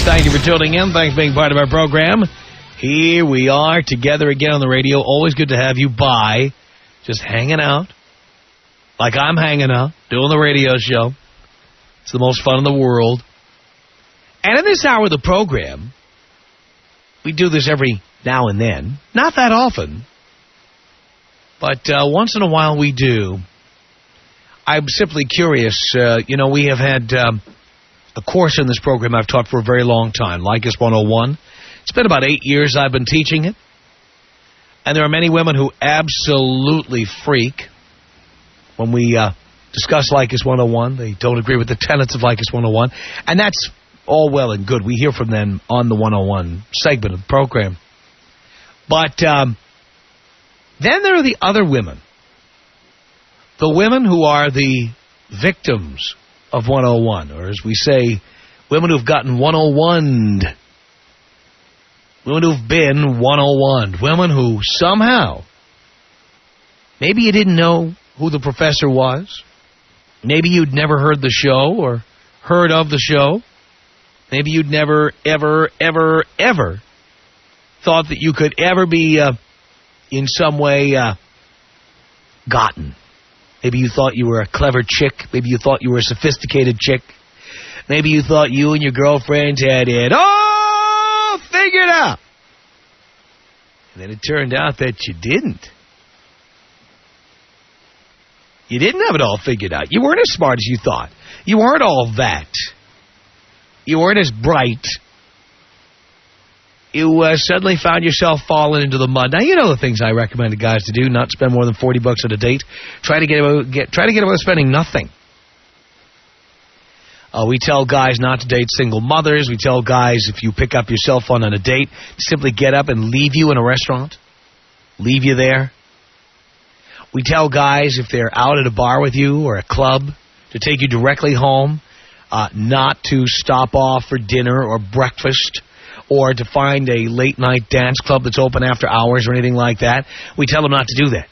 Thank you for tuning in. Thanks for being part of our program. Here we are together again on the radio. Always good to have you by. Just hanging out. Like I'm hanging out, doing the radio show. It's the most fun in the world. And in this hour of the program, we do this every now and then. Not that often. But once in a while we do. I'm simply curious. We have had a course in this program I've taught for a very long time, Leykis 101. It's been about 8 years I've been teaching it. And there are many women who absolutely freak when we discuss Leykis 101. They don't agree with the tenets of Leykis 101. And that's all well and good. We hear from them on the 101 segment of the program. But then there are the other women. The women who are the victims of 101, or as we say, women who've gotten 101'd. Women who've been 101'd. Women who somehow, maybe you didn't know who the professor was. Maybe you'd never heard the show or heard of the show. Maybe you'd never, ever, ever, ever thought that you could ever be in some way gotten. Maybe you thought you were a clever chick. Maybe you thought you were a sophisticated chick. Maybe you thought you and your girlfriends had it all figured out. And then it turned out that you didn't. You didn't have it all figured out. You weren't as smart as you thought. You weren't all that. You weren't as bright. You suddenly found yourself falling into the mud. Now, you know the things I recommend to guys to do: not spend more than $40 at a date. Try to get away spending nothing. We tell guys not to date single mothers. We tell guys, if you pick up your cell phone on a date, simply get up and leave you in a restaurant. Leave you there. We tell guys, if they're out at a bar with you or a club, to take you directly home, not to stop off for dinner or breakfast, or to find a late-night dance club that's open after hours or anything like that. We tell them not to do that.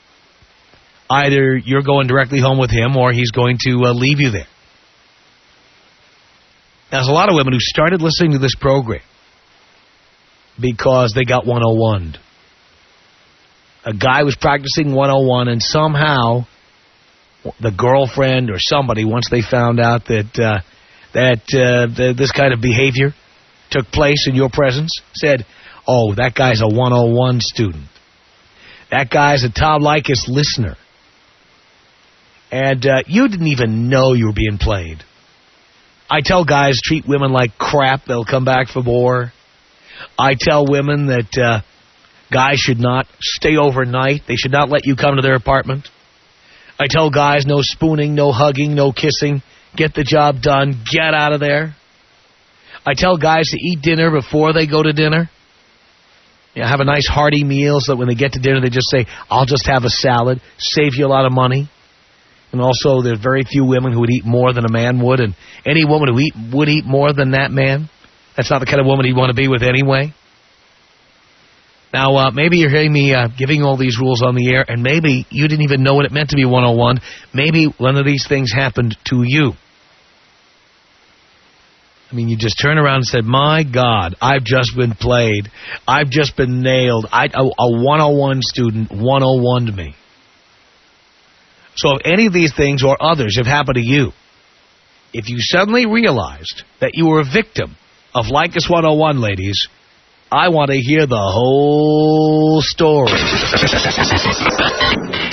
Either you're going directly home with him or he's going to leave you there. Now, there's a lot of women who started listening to this program because they got 101'd. A guy was practicing 101, and somehow the girlfriend or somebody, once they found out that this kind of behavior took place in your presence, said, oh, that guy's a 101 student. That guy's a Tom Leykis listener. And you didn't even know you were being played. I tell guys, treat women like crap. They'll come back for more. I tell women that guys should not stay overnight. They should not let you come to their apartment. I tell guys, no spooning, no hugging, no kissing. Get the job done. Get out of there. I tell guys to eat dinner before they go to dinner. Have a nice hearty meal so that when they get to dinner, they just say, I'll just have a salad. Save you a lot of money. And also, there's very few women who would eat more than a man would. And any woman who would eat more than that man, that's not the kind of woman you want to be with anyway. Now, maybe you're hearing me giving all these rules on the air, and maybe you didn't even know what it meant to be 101. Maybe one of these things happened to you. I mean, you just turn around and said, my God, I've just been played. I've just been nailed. A 101 student 101'd me. So if any of these things or others have happened to you, if you suddenly realized that you were a victim of Leykis 101, ladies, I want to hear the whole story.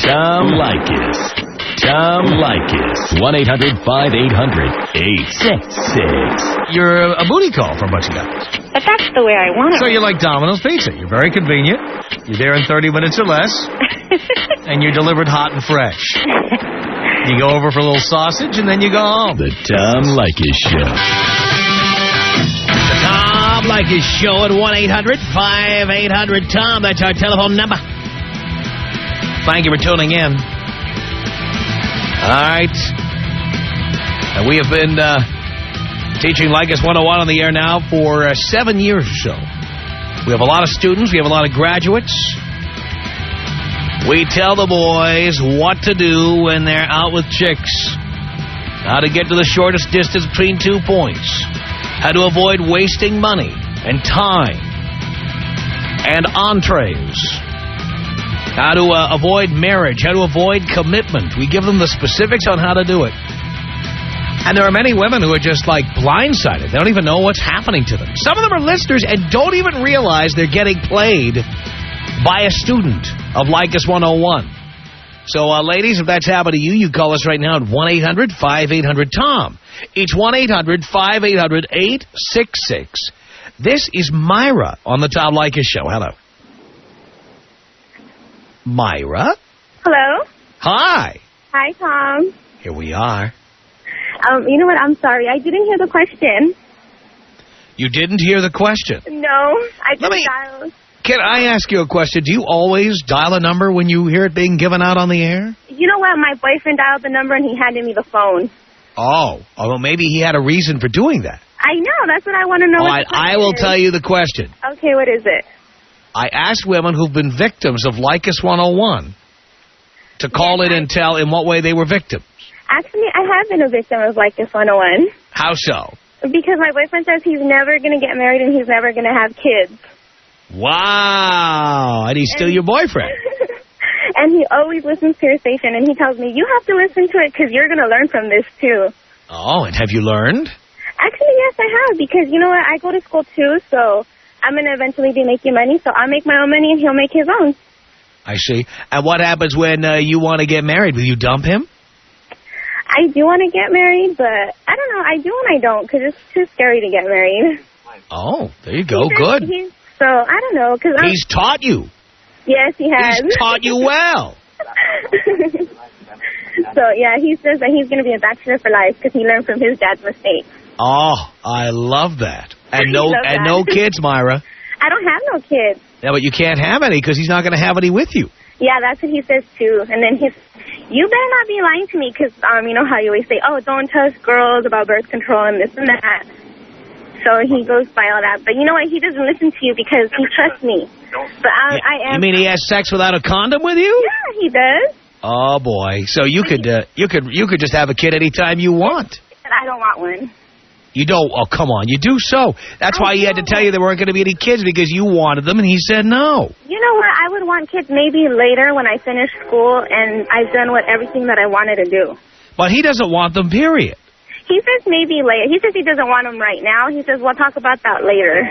Tom Leykis. Tom Leykis. 1-800-5800-866. You're a booty call for a bunch of guys. But that's the way I want it. So you like Domino's Pizza. You're very convenient. You're there in 30 minutes or less. And you're delivered hot and fresh. You go over for a little sausage, and then you go home. The Tom Leykis Show. The Tom Leykis Show at 1-800-5800-TOM. That's our telephone number. Thank you for tuning in. All right. And we have been teaching Leykis 101 on the air now for 7 years or so. We have a lot of students. We have a lot of graduates. We tell the boys what to do when they're out with chicks. How to get to the shortest distance between 2 points. how to avoid wasting money and time and entrees, how to avoid marriage, how to avoid commitment. We give them the specifics on how to do it. And there are many women who are just like blindsided. They don't even know what's happening to them. Some of them are listeners and don't even realize they're getting played by a student of Leykis 101. So, ladies, if that's happened to you, you call us right now at 1-800-5800-TOM. It's 1-800-5800-866. This is Myra on the Tom Leykis Show. Hello. Myra? Hello? Hi. Hi, Tom. Here we are. You know what? I'm sorry. I didn't hear the question. You didn't hear the question? No. I just dialed. Can I ask you a question? Do you always dial a number when you hear it being given out on the air? You know what? My boyfriend dialed the number and he handed me the phone. Oh. Well, maybe he had a reason for doing that. I know. That's what I want to know. All right, I will tell you the question. Okay, what is it? I asked women who've been victims of Leykis 101 to call in and tell in what way they were victims. Actually, I have been a victim of Leykis 101. How so? Because my boyfriend says he's never going to get married and he's never going to have kids. Wow. And he's still your boyfriend. And he always listens to your station, and he tells me, you have to listen to it because you're going to learn from this, too. Oh, and have you learned? Actually, yes, I have, because you know what? I go to school, too, so I'm going to eventually be making money, so I'll make my own money and he'll make his own. I see. And what happens when you want to get married? Will you dump him? I do want to get married, but I don't know. I do and I don't, because it's too scary to get married. Oh, there you go. Good. So, I don't know. He's taught you. Yes, he has. He's taught you well. So, yeah, he says that he's going to be a bachelor for life because he learned from his dad's mistakes. Oh, I love that. And no kids, Myra. I don't have no kids. Yeah, but you can't have any because he's not going to have any with you. Yeah, that's what he says, too. And then you better not be lying to me because, you know how you always say, oh, don't tell girls about birth control and this and that. So he goes by all that. But you know what? He doesn't listen to you because he trusts me. But I am... You mean he has sex without a condom with you? Yeah, he does. Oh, boy. So you could just have a kid anytime you want. I don't want one. You don't? Oh, come on. You do so. That's why he had to tell you there weren't going to be any kids because you wanted them, and he said no. You know what? I would want kids maybe later when I finish school and I've done everything that I wanted to do. But he doesn't want them, period. He says maybe later. He says he doesn't want them right now. He says we'll talk about that later.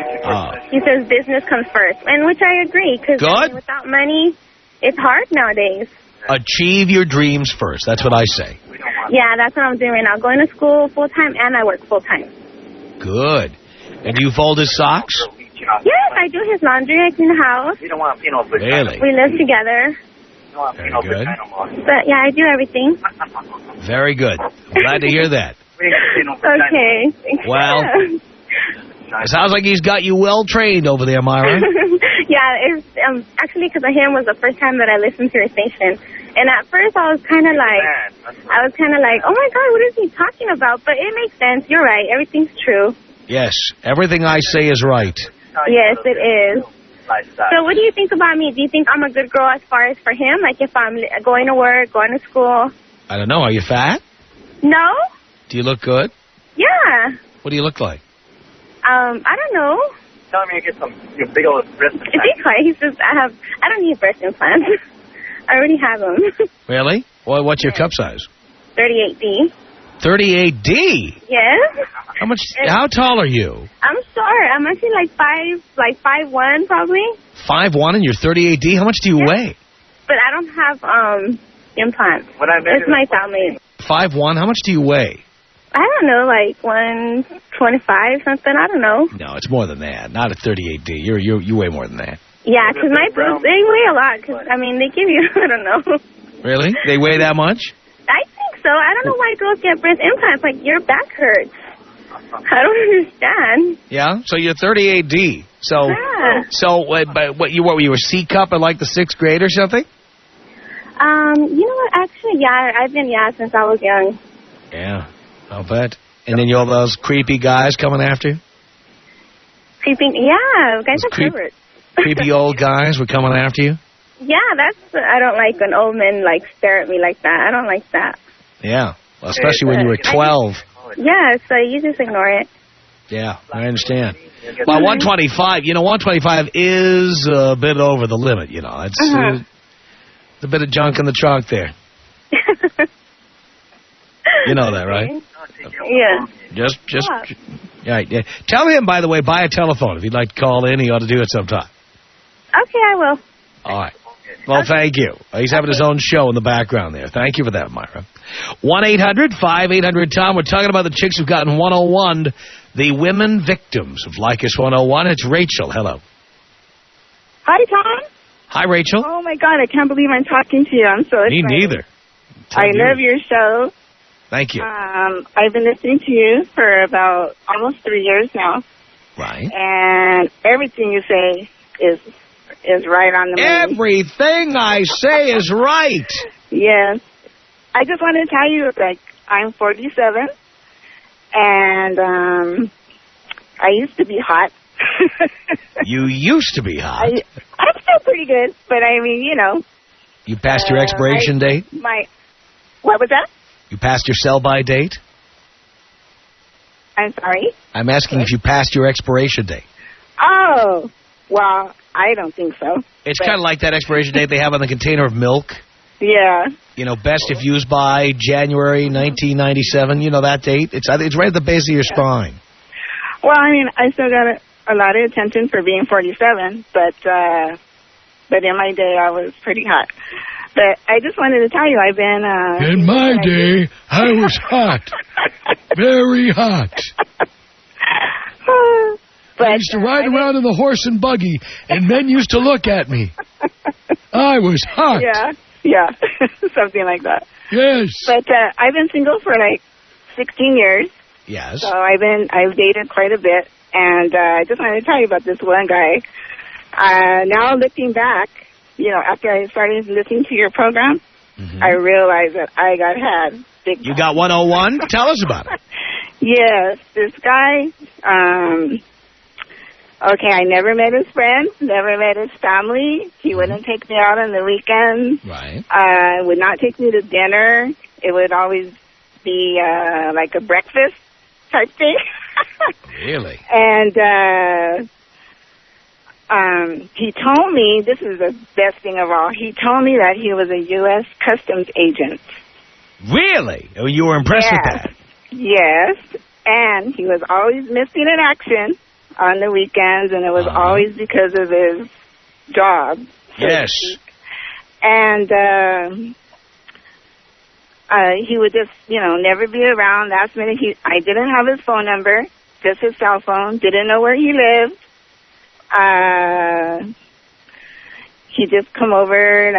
He says business comes first, and which I agree because without money, it's hard nowadays. Achieve your dreams first. That's what I say. Yeah, that's what I'm doing right now. Going to school full-time, and I work full-time. Good. And do you fold his socks? Yes, I do his laundry. I clean the house. Really? We live together. Very good. But, yeah, I do everything. Very good. I'm glad to hear that. Okay. Well, it sounds like he's got you well trained over there, Myra. Yeah, it's actually because him was the first time that I listened to your station. And at first I was kind of like, oh my God, what is he talking about? But it makes sense. You're right. Everything's true. Yes, everything I say is right. Yes, it is. So what do you think about me? Do you think I'm a good girl as far as for him? Like if I'm going to work, going to school? I don't know. Are you fat? No. Do you look good? Yeah. What do you look like? I don't know. Tell me to get some big old breast implants. Be quiet. He says I don't need breast implants. I already have them. Really? Well, what's your cup size? 38D. 38D? Yes. How tall are you? I'm short. I'm actually like 5'1", probably. 5'1", and you're 38D? How much do you weigh? But I don't have implants. It's my family. 5'1", how much do you weigh? I don't know, like 125 something. I don't know. No, it's more than that. Not at 38D. You weigh more than that. Yeah, because my boobs, they weigh a lot. Cause, I mean, they give you, I don't know. Really? They weigh that much? I think so. I don't know why girls get breast implants. Like, your back hurts. I don't understand. Yeah? So you're 38D. So, yeah. So what you were a C cup in like the 6th grade or something? You know what? Actually, yeah, I've been, since I was young. Yeah, I'll bet. And then you all those creepy guys coming after you? Creepy? Yeah, guys are perverts. Creepy old guys were coming after you? Yeah, I don't like when old men, like, stare at me like that. I don't like that. Yeah, well, especially when you were 12. Yeah, so you just ignore it. Yeah, I understand. Well, 125, 125 is a bit over the limit, It's a bit of junk in the trunk there. You know that, right? Yeah. Just, yeah. Tell him, by the way, buy a telephone. If he'd like to call in, he ought to do it sometime. Okay, I will. All right. Well, thank you. He's having his own show in the background there. Thank you for that, Myra. 1-800-5800-TOM. We're talking about the chicks who've gotten 101'd, the women victims of Leykis 101. It's Rachel. Hello. Hi, Tom. Hi, Rachel. Oh, my God. I can't believe I'm talking to you. I'm so excited. Me neither. I love your show. Thank you. I've been listening to you for about almost 3 years now. Right. And everything you say is right on the money. Everything I say is right. Yes. I just wanted to tell you, I'm 47, and I used to be hot. You used to be hot. I'm still pretty good, but I mean, You passed your expiration date? What was that? You passed your sell-by date? I'm sorry? I'm asking if you passed your expiration date. Oh, well, I don't think so. It's kind of like that expiration date they have on the container of milk. Yeah. Best if used by January 1997. That date? It's right at the base of your spine. Well, I mean, I still got a lot of attention for being 47, but in my day, I was pretty hot. But I just wanted to tell you, I've been... in my day, I was hot. Very hot. But, I used to ride around in the horse and buggy, and men used to look at me. I was hot. Yeah, something like that. Yes. But I've been single for 16 years. Yes. So I've dated quite a bit, and I just wanted to tell you about this one guy. Now looking back, after I started listening to your program, I realized that I got had big time. You got 101? Tell us about it. Yes, this guy, okay, I never met his friends, never met his family. He wouldn't take me out on the weekends. Right. Would not take me to dinner. It would always be like a breakfast type thing. Really? And he told me, this is the best thing of all, he told me that he was a U.S. Customs agent. Really? Oh, you were impressed with that? Yes, and he was always missing in action on the weekends, and it was always because of his job. Yes. And he would just, never be around. Last minute, I didn't have his phone number, just his cell phone, didn't know where he lived. He'd just come over,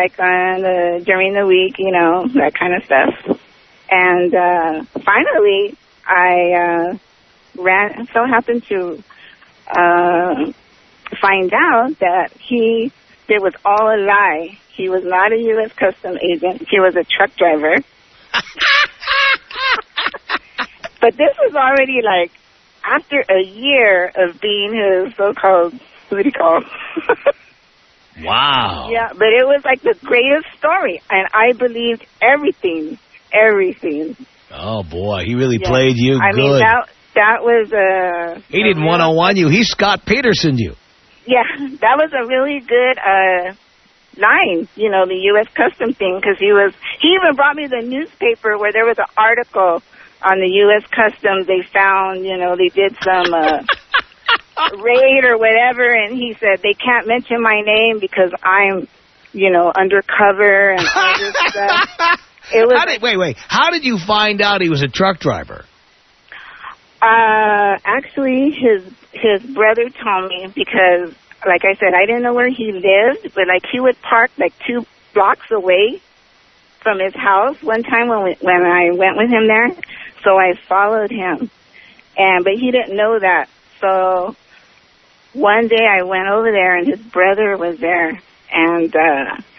during the week, that kind of stuff. And finally, I so happened to find out that it was all a lie. He was not a U.S. Customs agent. He was a truck driver. But this was already after a year of being his so-called, what do you call? Wow. Yeah, but it was the greatest story, and I believed everything. Oh, boy, he really played you good. I mean, that was he didn't 101 you. He Scott Peterson you. Yeah, that was a really good line, the U.S. Customs thing, because he even brought me the newspaper where there was an article on the U.S. Customs. They found, they did some raid or whatever, and he said, they can't mention my name because I'm, undercover and all this stuff. It was wait. How did you find out he was a truck driver? Actually, his brother told me because, like I said, I didn't know where he lived, but he would park 2 blocks away from his house one time when I went with him there. So I followed him, but he didn't know that. So one day I went over there and his brother was there, and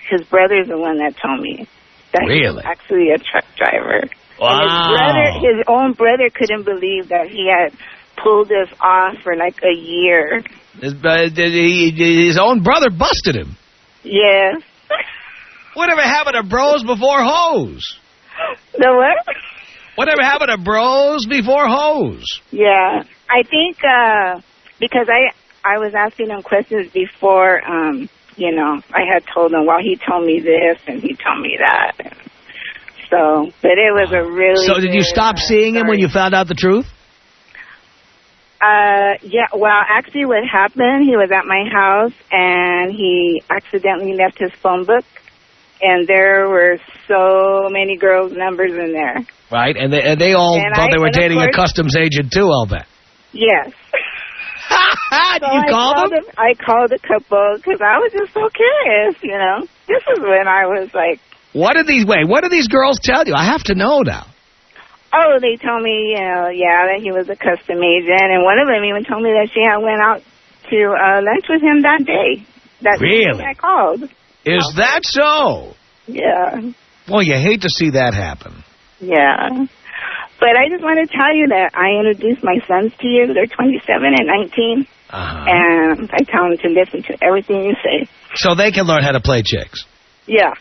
his brother's the one that told me that he was actually a truck driver. Wow. And his own brother couldn't believe that he had pulled this off for a year. His own brother busted him. Yes. Whatever happened to bros before hoes? The what? Whatever happened to bros before hoes? Yeah. I think because I was asking him questions before, you know, I had told him, well, he told me this and he told me that. So, but it was a really So did you stop seeing him when you found out the truth? Yeah, well, actually what happened, he was at my house and he accidentally left his phone book and there were so many girls' numbers in there. Right, and they all thought they were dating a customs agent too, I'll bet. Yes. Did you call them? I called a couple because I was just so curious, you know. This is when I was like... What did these girls tell you? I have to know now. Oh, they told me, you know, yeah, that he was a custom agent, and one of them even told me that she had went out to lunch with him that day. Really? I called. Is that so? Yeah. Well, you hate to see that happen. Yeah. But I just want to tell you that I introduced my sons to you. They're 27 and 19. And I tell them to listen to everything you say. So they can learn how to play chicks. Yeah.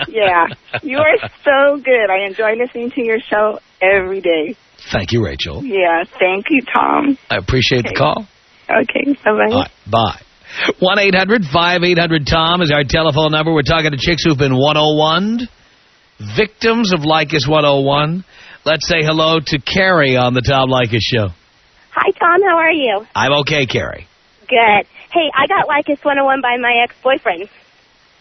Yeah. You are so good. I enjoy listening to your show every day. Thank you, Rachel. Yeah. Thank you, Tom. I appreciate the call. Okay. Bye-bye. All right, bye. 1-800-5800-TOM is our telephone number. We're talking to chicks who've been 101'd. Victims of Leykis 101. Let's say hello to Carrie on the Tom Leykis Show. Hi, Tom. How are you? I'm okay, Carrie. Good. Hey, I got Leykis 101 by my ex-boyfriend.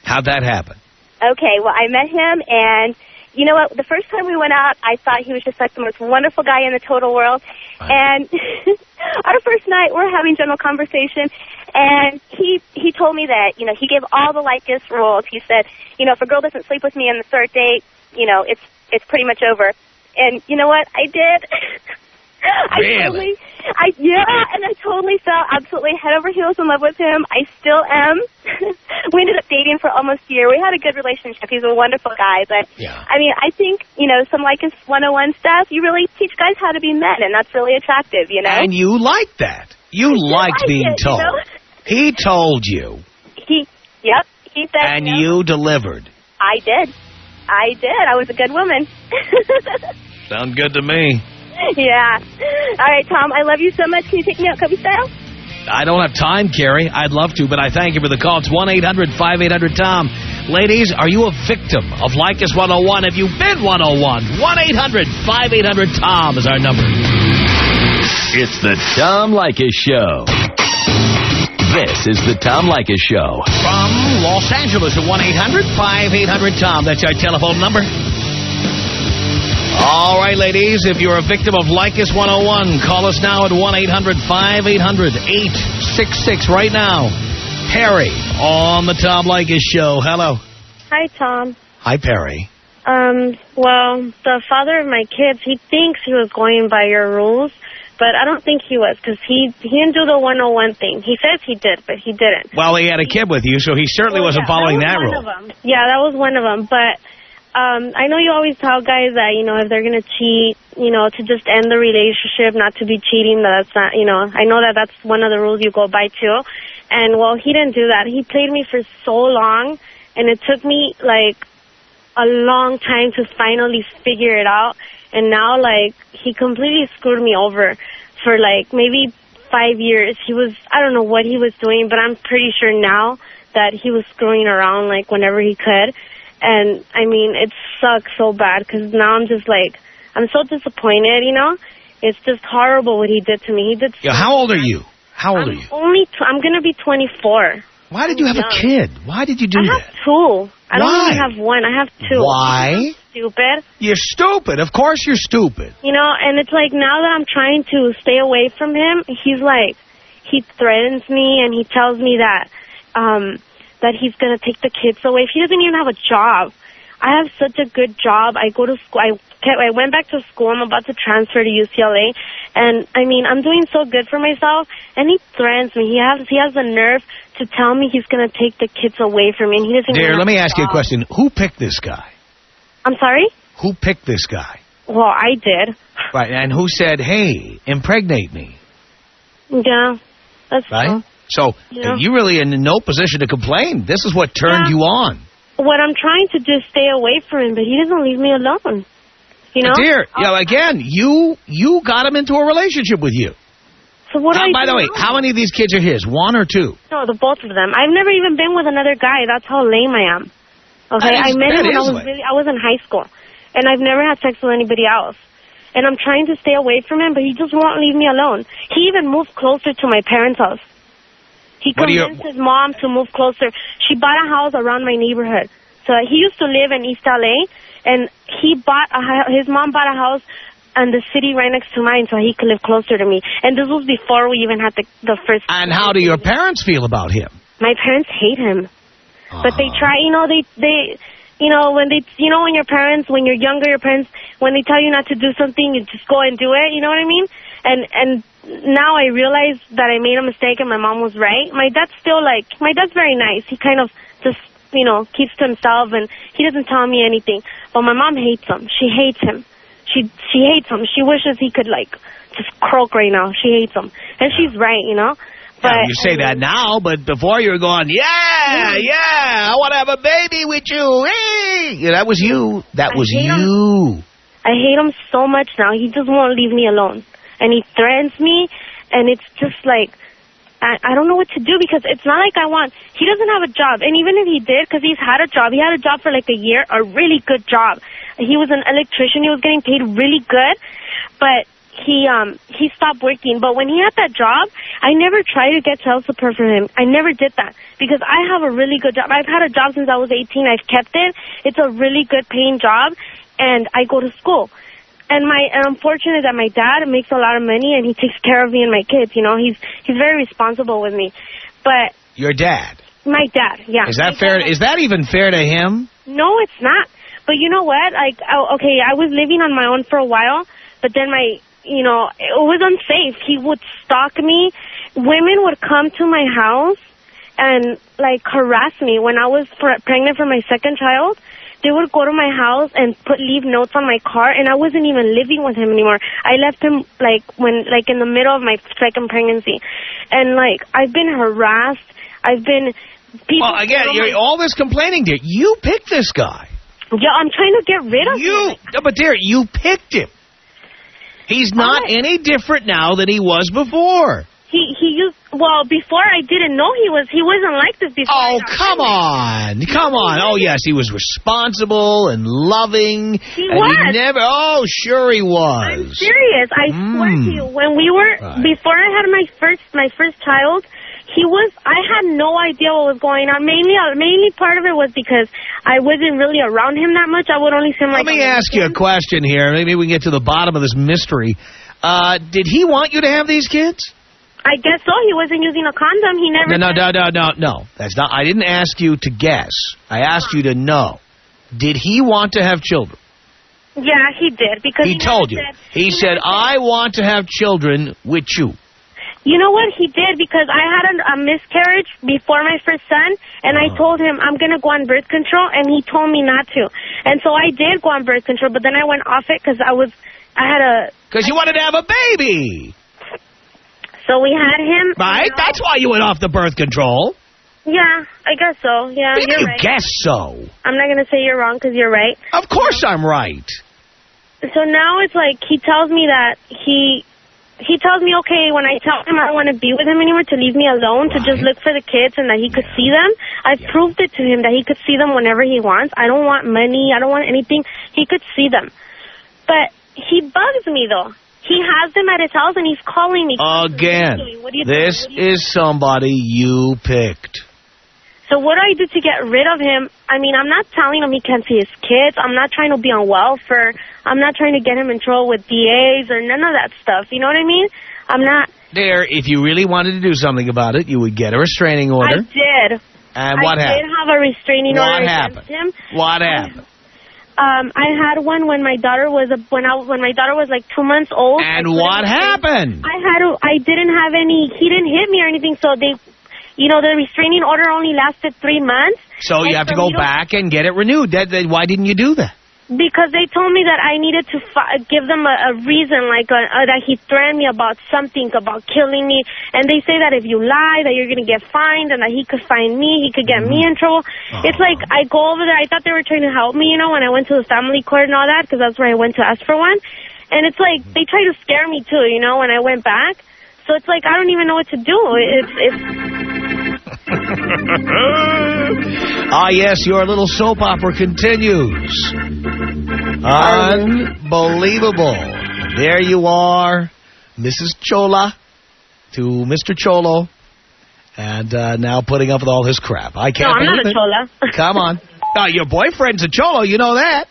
How'd that happen? Okay, well, I met him, and you know what? The first time we went out, I thought he was just like the most wonderful guy in the total world. Right. And our first night, we're having general conversation, and he told me that, you know, he gave all the Leykis rules. He said, you know, if a girl doesn't sleep with me on the third date, you know, it's pretty much over. And you know what? I did. Really? I totally fell absolutely head over heels in love with him. I still am. We ended up dating for almost a year. We had a good relationship. He's a wonderful guy. But, yeah. I mean, I think, you know, some Leykis 101 stuff, you really teach guys how to be men, and that's really attractive, you know? And you liked that. You liked being told. You know? He told you. Yep. He said, and you delivered. I did. I was a good woman. Sounds good to me. Yeah. All right, Tom, I love you so much. Can you take me out Cubby style? I don't have time, Carrie. I'd love to, but I thank you for the call. It's 1-800-5800-TOM. Ladies, are you a victim of Leykis 101? Have you been 101? 1-800-5800-TOM is our number. It's the Tom Leykis Show. This is the Tom Leykis Show. From Los Angeles at 1-800-5800-TOM. That's our telephone number. All right, ladies, if you're a victim of Leykis 101, call us now at 1-800-5800-866 right now. Perry on the Tom Leykis Show. Hello. Hi, Tom. Hi, Perry. Well, the father of my kids, he thinks he was going by your rules, but I don't think he was, because he didn't do the 101 thing. He says he did, but he didn't. Well, he had a kid with you, so he certainly wasn't following that rule. Yeah, that was one of them, but... I know you always tell guys that, you know, if they're going to cheat, you know, to just end the relationship, not to be cheating. That's not, you know, I know that that's one of the rules you go by, too. And, well, he didn't do that. He played me for so long, and it took me, like, a long time to finally figure it out. And now, like, he completely screwed me over for, like, maybe 5 years. He was, I don't know what he was doing, but I'm pretty sure now that he was screwing around, like, whenever he could. And, I mean, it sucks so bad because now I'm just like, I'm so disappointed, you know? It's just horrible what he did to me. He did. Yeah, how old are you? How old are you? I'm going to be 24. Why did you have a kid? Why did you do that? I have two. I don't even have one. I have two. Why? Stupid. You're stupid. Of course you're stupid. You know, and it's like now that I'm trying to stay away from him, he's like, he threatens me and he tells me that, that he's going to take the kids away. He doesn't even have a job. I have such a good job. I go to school. I went back to school. I'm about to transfer to UCLA. And, I mean, I'm doing so good for myself. And he threatens me. He has the nerve to tell me he's going to take the kids away from me. And he doesn't even have Dear, let me a ask you a question. Who picked this guy? I'm sorry? Who picked this guy? Well, I did. Right, and who said, hey, impregnate me? Yeah, that's right. True. So you're really in no position to complain. This is what turned you on. What I'm trying to do is stay away from him, but he doesn't leave me alone. You know? Dear, again, you got him into a relationship with you. So what do I do? By the way, now? how many of these kids are his? One or two? No, both of them. I've never even been with another guy. That's how lame I am. Okay, I met him when I was in high school, and I've never had sex with anybody else. And I'm trying to stay away from him, but he just won't leave me alone. He even moved closer to my parents' house. He convinced his mom to move closer. She bought a house around my neighborhood. So he used to live in East LA, and his mom bought a house in the city right next to mine so he could live closer to me. And this was before we even had the first... And how do your parents feel about him? My parents hate him. But they try, when you're younger, your parents, when they tell you not to do something, you just go and do it, you know what I mean? And now I realize that I made a mistake and my mom was right. My dad's very nice. He kind of just, keeps to himself and he doesn't tell me anything. But my mom hates him. She hates him. She hates him. She wishes he could, just croak right now. She hates him. And she's right, But, you say that now, but before you were going, I want to have a baby with you. Hey! Yeah, that was you. That was you. I hate him so much now. He just won't leave me alone. And he threatens me, and it's just I don't know what to do because it's not like he doesn't have a job. And even if he did, because he had a job for a year, a really good job. He was an electrician. He was getting paid really good, but he stopped working. But when he had that job, I never tried to get child support from him. I never did that because I have a really good job. I've had a job since I was 18. I've kept it. It's a really good paying job, and I go to school. And I'm fortunate that my dad makes a lot of money and he takes care of me and my kids. He's very responsible with me. But your dad? My dad, yeah. Is that fair? Is that even fair to him? No, it's not. But you know what? I was living on my own for a while, but then it was unsafe. He would stalk me. Women would come to my house and harass me when I was pregnant for my second child. They would go to my house and leave notes on my car, and I wasn't even living with him anymore. I left him in the middle of my second pregnancy, and I've been harassed. I've been people. Well, again, all this complaining, dear. You picked this guy. Yeah, I'm trying to get rid of him. No, but dear, you picked him. He's not any different now than he was before. Before I didn't know he wasn't like this before. Oh, come on. Oh, yes, he was responsible and loving. He was. Sure he was. I'm serious. I swear to you, before I had my first child, I had no idea what was going on. Mainly part of it was because I wasn't really around him that much. I would only see him Let me ask you a question here. Maybe we can get to the bottom of this mystery. Did he want you to have these kids? I guess so. He wasn't using a condom. He never... No. That's not... I didn't ask you to guess. I asked you to know. Did he want to have children? Yeah, he did. Because he told you. He said, I want to have children with you. You know what? He did because I had a miscarriage before my first son, and I told him I'm going to go on birth control, and he told me not to. And so I did go on birth control, but then I went off it because Because you wanted to have a baby. So we had him. Right? That's why you went off the birth control. Yeah, I guess so. Yeah, you're right. Guess so. I'm not going to say you're wrong because you're right. Of course I'm right. So now it's he tells me that he tells me, okay, when I tell him I don't want to be with him anymore, to leave me alone, to just look for the kids and that he could see them. I've proved it to him that he could see them whenever he wants. I don't want money. I don't want anything. He could see them. But he bugs me, though. He has them at his house, and he's calling me. Again, this is somebody you picked. So what do I do to get rid of him? I mean, I'm not telling him he can't see his kids. I'm not trying to be on welfare. I'm not trying to get him in trouble with DAs or none of that stuff. You know what I mean? I'm not. There, if you really wanted to do something about it, you would get a restraining order. I did. And what happened? I did have a restraining order against him. What happened? I had one when my daughter was when my daughter was 2 months old. And what happened? I didn't have any. He didn't hit me or anything. So the restraining order only lasted 3 months. So you have to go back and get it renewed. Why didn't you do that? Because they told me that I needed to give them a reason, like that he threatened me about something, about killing me. And they say that if you lie, that you're going to get fined, and that he could fine me, he could get me in trouble. It's like I go over there. I thought they were trying to help me, when I went to the family court and all that, because that's where I went to ask for one. And it's like they try to scare me, too, when I went back. So it's like I don't even know what to do. Ah, yes, your little soap opera continues. Unbelievable. There you are, Mrs. Chola to Mr. Cholo, and now putting up with all his crap. I can't believe it. No, I'm not a Chola. Come on. Your boyfriend's a Cholo, you know that.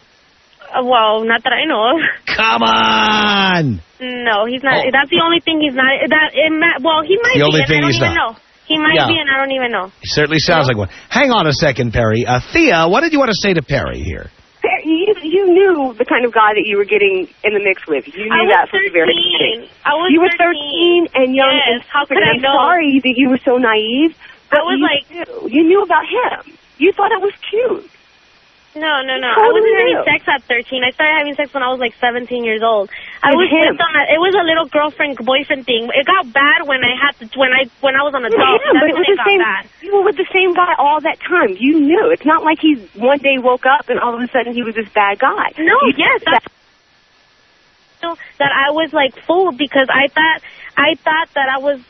Well, not that I know of. Come on. No, he's not. Oh. That's the only thing he's not. Well, he might be. The only thing he's not. Know. He might be, and I don't even know. He certainly sounds like one. Hang on a second, Perry. Thea, what did you want to say to Perry here? You knew the kind of guy that you were getting in the mix with. You knew that from the very beginning. You were 13 and young and stupid. I'm sorry that you were so naive. But you knew about him. You thought it was cute. No. I wasn't having sex at 13. I started having sex when I was 17 years old. I was with him. It was a little girlfriend-boyfriend thing. It got bad when I was an adult. But it was the same. You were with the same guy all that time. You knew. It's not like he one day woke up and all of a sudden he was this bad guy. No, that's that I was fooled because I thought it was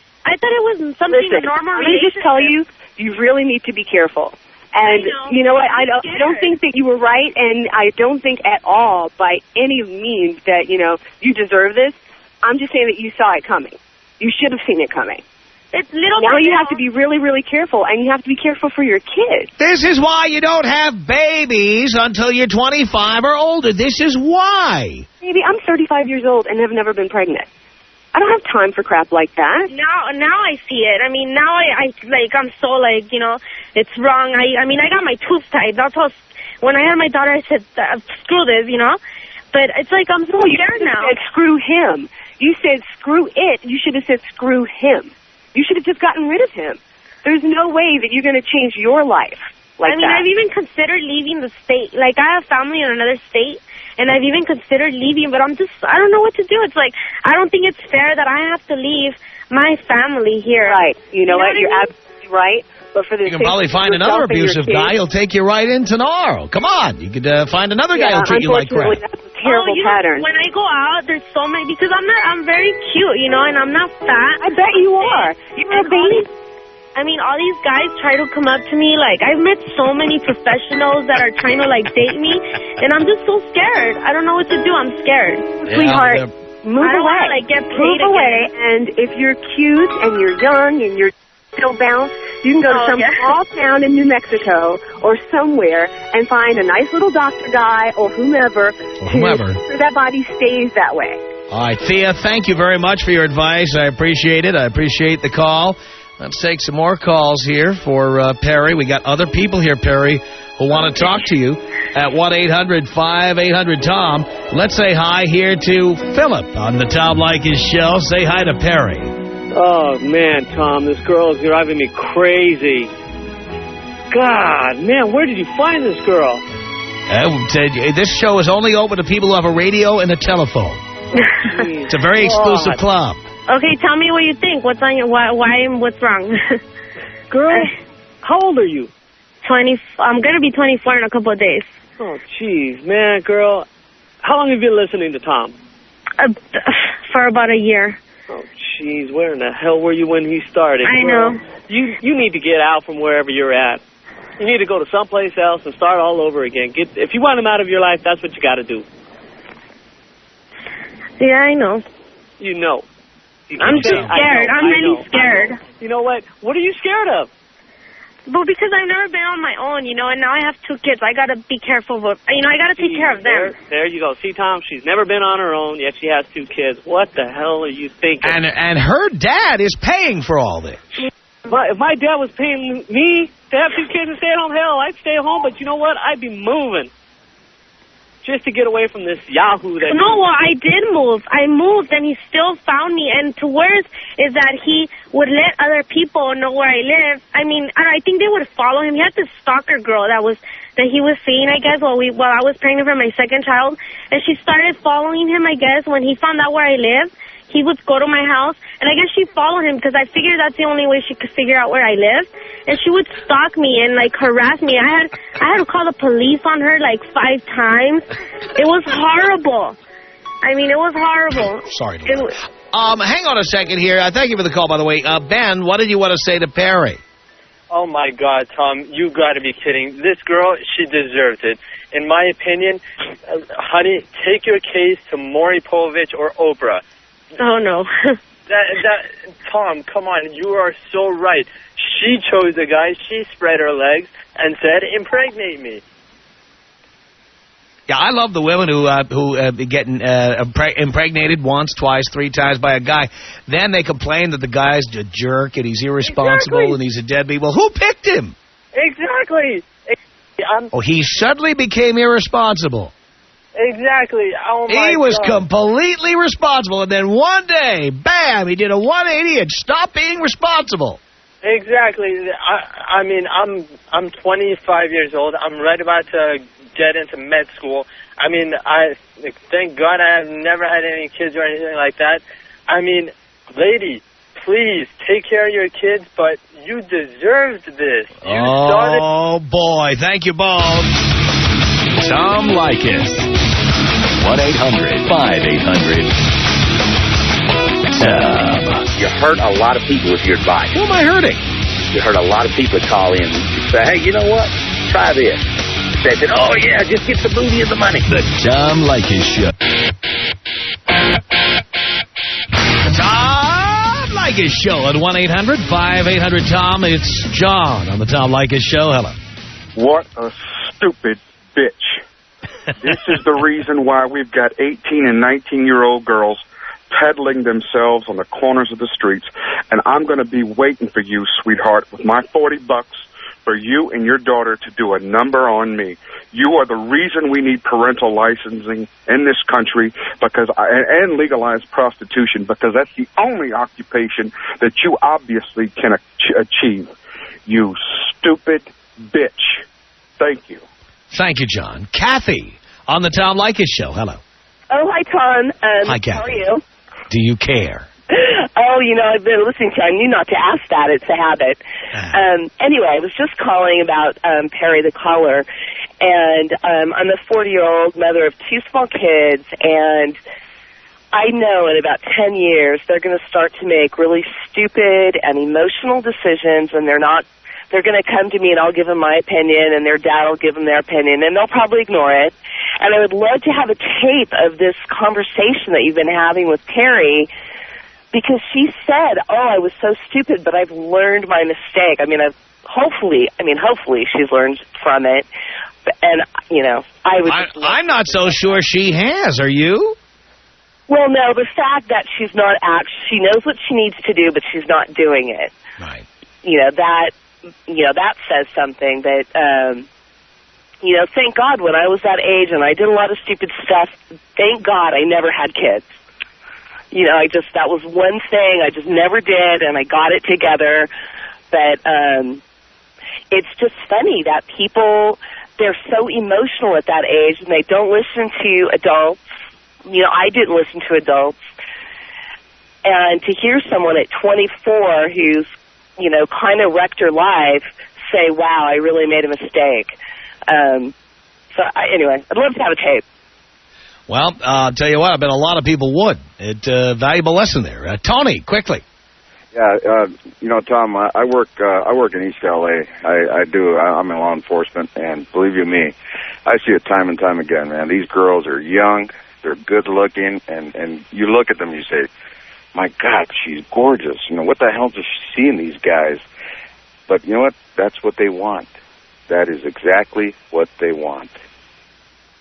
something normal. Let me just tell you, you really need to be careful. And you know what? I don't think that you were right, and I don't think at all, by any means, that you deserve this. I'm just saying that you saw it coming. You should have seen it coming. It's little. Now you have to be really, really careful, and you have to be careful for your kids. This is why you don't have babies until you're 25 or older. This is why. Baby, I'm 35 years old and have never been pregnant. I don't have time for crap like that. Now I see it. I mean, now I'm so it's wrong. I got my tooth tied. That's how. When I had my daughter, I said, screw this, But it's I'm so scared now. You said screw him. You said screw it. You should have said screw him. You should have just gotten rid of him. There's no way that you're going to change your life like that. I've even considered leaving the state. I have family in another state. And I've even considered leaving, but I don't know what to do. It's I don't think it's fair that I have to leave my family here. Right. You know what? You're absolutely right. But for the you can probably find another abusive guy who'll take you right in tomorrow. Come on. You could find another guy who'll treat you like crap. That's a terrible pattern. When I go out, there's so many, because I'm very cute, and I'm not fat. I bet you are. You're a baby. All these guys try to come up to me. I've met so many professionals that are trying to, date me, and I'm just so scared. I don't know what to do. I'm scared. Sweetheart, move away. Get paid move away, and if you're cute and you're young and you're still bounced, you can go to some small town in New Mexico or somewhere and find a nice little doctor guy or whomever. So that body stays that way. All right, Thea, thank you very much for your advice. I appreciate it. I appreciate the call. Let's take some more calls here for Perry. We got other people here, Perry, who want to talk to you at 1-800-5800-TOM. Let's say hi here to Philip on the Tom Leykis Show. Say hi to Perry. Oh, man, Tom, this girl is driving me crazy. God, man, where did you find this girl? This show is only open to people who have a radio and a telephone. It's a very exclusive club. Okay, tell me what you think. What's on your what's wrong? Girl, how old are you? 20. I'm gonna be 24 in a couple of days. Oh, jeez, man, girl. How long have you been listening to Tom? For about a year. Oh, jeez, where in the hell were you when he started? I know. You need to get out from wherever you're at. You need to go to someplace else and start all over again. If you want him out of your life, that's what you got to do. Yeah, I know. You know. I'm just scared. I'm really scared. You know what? What are you scared of? Well, because I've never been on my own, and now I have 2 kids. I got to be careful with, I got to take care of them. There you go. See, Tom, she's never been on her own, yet she has 2 kids. What the hell are you thinking? And her dad is paying for all this. If my dad was paying me to have 2 kids and stay at home, hell, I'd stay at home, but you know what? I'd be moving. just to get away from this Yahoo that... No, well, I did move. I moved, and he still found me. And to worse is that he would let other people know where I live. I mean, I think they would follow him. He had this stalker girl that he was seeing, I guess, while I was pregnant for my second child. And she started following him, I guess, when he found out where I lived. He would go to my house, and I guess she followed him because I figured that's the only way she could figure out where I lived. And she would stalk me and, like, harass me. I had to call the police on her, like, 5 times. It was horrible. I mean, it was horrible. Sorry. Hang on a second here. Thank you for the call, by the way. Ben, what did you want to say to Perry? Oh, my God, Tom, you got to be kidding. This girl, she deserved it. In my opinion, honey, take your case to Maury Povich or Oprah. Oh, no. Tom, come on, you are so right. She chose a guy, she spread her legs and said, impregnate me. Yeah, I love the women who get impregnated once, twice, 3 times by a guy. Then they complain that the guy's a jerk and he's irresponsible and he's a deadbeat. Well, who picked him? Exactly. He suddenly became irresponsible. Exactly. Oh, my God. He was completely responsible, and then one day, bam, he did a 180 and stopped being responsible. Exactly. I mean, I'm 25 years old. I'm right about to get into med school. I mean, thank God I have never had any kids or anything like that. I mean, lady, please take care of your kids, but you deserved this. Oh, boy. Thank you both. Tom Leykis. 1-800-5800-TOM. You hurt a lot of people with your advice. Who am I hurting? You hurt a lot of people that call in and say, hey, you know what? Try this. They said, oh, yeah, just get the booty and the money. The Tom Leykis Show. Tom Leykis Show at 1-800-5800-TOM. It's John on the Tom Leykis Show. Hello. What a stupid bitch. This is the reason why we've got 18 and 19-year-old girls peddling themselves on the corners of the streets. And I'm going to be waiting for you, sweetheart, with my $40 for you and your daughter to do a number on me. You are the reason we need parental licensing in this country and legalized prostitution, because that's the only occupation that you obviously can achieve. You stupid bitch. Thank you. Thank you, John. Kathy on the Tom Leykis Show. Hello. Oh, hi, Tom. Hi, Kathy. How are you? Do you care? Oh, I've been listening to you. I knew not to ask that. It's a habit. Anyway, I was just calling about Perry the caller. And I'm a 40-year-old mother of 2 small kids. And I know in about 10 years they're going to start to make really stupid and emotional decisions. And they're going to come to me and I'll give them my opinion, and their dad will give them their opinion, and they'll probably ignore it. And I would love to have a tape of this conversation that you've been having with Perry, because she said, I was so stupid, but I've learned my mistake. Hopefully she's learned from it. And, I'm not so sure she has. Are you? Well, no, the fact that she's not she knows what she needs to do, but she's not doing it. Right. That says something that, thank God when I was that age and I did a lot of stupid stuff, thank God I never had kids. That was one thing I just never did, and I got it together. But it's just funny that people, they're so emotional at that age, and they don't listen to adults. I didn't listen to adults. And to hear someone at 24 who's kind of wrecked her life, say, wow, I really made a mistake. Anyway, I'd love to have a tape. Well, I'll tell you what, I bet a lot of people would. It's a valuable lesson there. Tony, quickly. Yeah, Tom, I work in East L.A. I'm in law enforcement, and believe you me, I see it time and time again, man. These girls are young, they're good looking, and you look at them and you say, my God, she's gorgeous. What the hell does she see in these guys? But you know what? That's what they want. That is exactly what they want.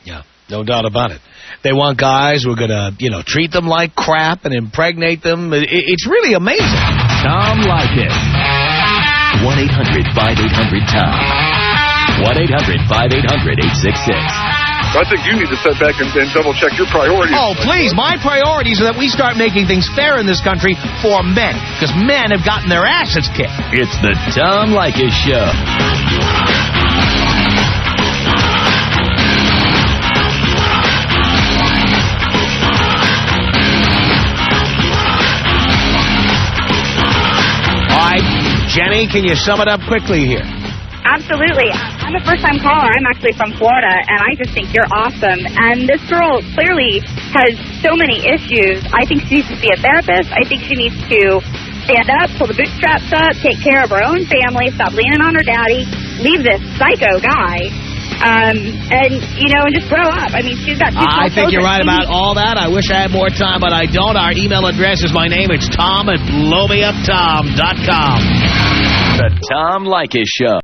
Yeah, no doubt about it. They want guys who are going to, treat them like crap and impregnate them. It's really amazing. Tom Leykis. 1-800-5800-TOM. 1-800-5800-866. I think you need to sit back and double-check your priorities. Oh, please. My priorities are that we start making things fair in this country for men, because men have gotten their asses kicked. It's the Tom Leykis Show. All right, Jenny, can you sum it up quickly here? Absolutely. I'm a first-time caller. I'm actually from Florida, and I just think you're awesome. And this girl clearly has so many issues. I think she needs to see a therapist. I think she needs to stand up, pull the bootstraps up, take care of her own family, stop leaning on her daddy, leave this psycho guy, and just grow up. I mean, she's got two small I think you're right children. about all that. I wish I had more time, but I don't. Our email address is my name. It's Tom@blowmeuptom.com. The Tom Leykis Show.